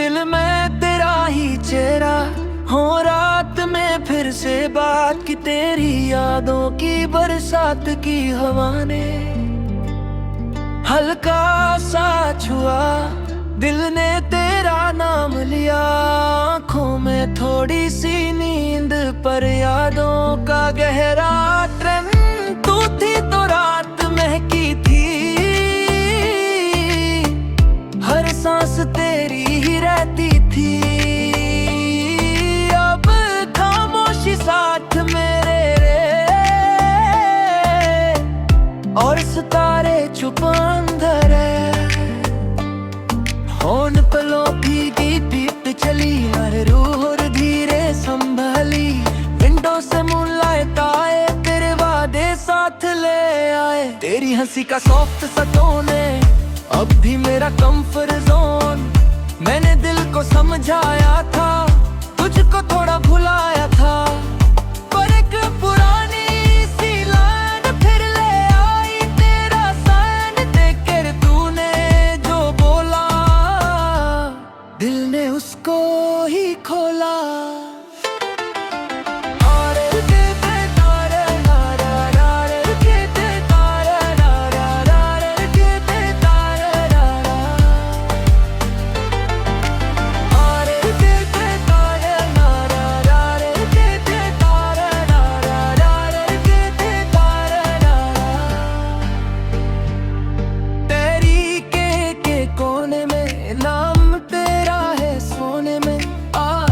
दिल में तेरा ही चेहरा हो, रात में फिर से बात की तेरी यादों की बरसात की हवा ने हल्का सा छुआ, दिल ने तेरा नाम लिया। आँखों में थोड़ी सी नींद पर यादों का गहरा ट्रेंड, तू थी तो रात महकी थी, हर सांस तेरी ही रहती थी। अब खामोशी साथ मेरे और सितारे चुप अंदर है। होन पलों भीगी बीत चली, हर रूह और धीरे संभली। विंडो से मूनलाइट आए, तेरे वादे साथ ले आए। तेरी हंसी का सॉफ्ट सा टोन है अब भी मेरा कंफर्ट जोन। मैंने दिल को समझाया था, तुझको थोड़ा भुलाया था, पर एक पुरानी सी लाइन फिर ले आई। तेरा साइन देकर तूने जो बोला, दिल ने उसको ही खोला।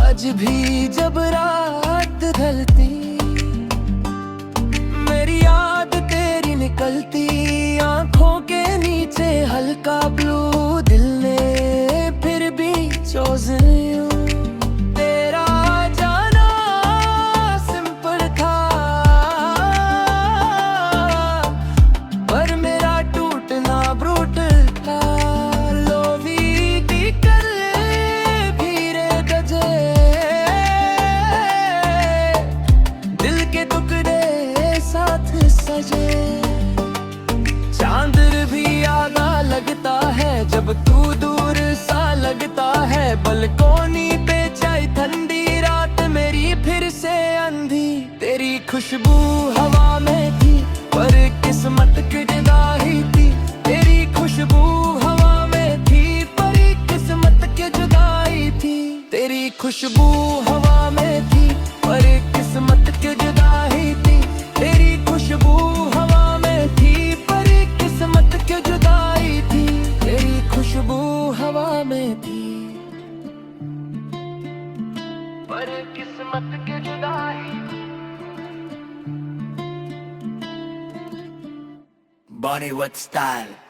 आज भी जब रात ढलती, मेरी याद तेरी निकलती। आंखों के नीचे हल्का ब्लू, दिल ने फिर भी चोजन यू। तेरा जाना सिंपल था, पर मेरा टूटना ब्रूटल था। लोवी की कर भीरे गजे, सजे चांद भी आगा लगता है जब तू दूर सा लगता है। बलकोनी पे चाय ठंडी रात मेरी फिर से अंधी, तेरी खुशबू हवा में थी पर किस्मत की जुदाई थी। तेरी खुशबू हवा में थी पर किस्मत की जुदाई थी। तेरी खुशबू हवा में थी पर किस्मत की जुदाई थी। तेरी खुशबू हवा में थी पर किस्मत की जुदाई थी। तेरी खुशबू हवा में थी पर किस्मत की जुदाई। Bollywood style।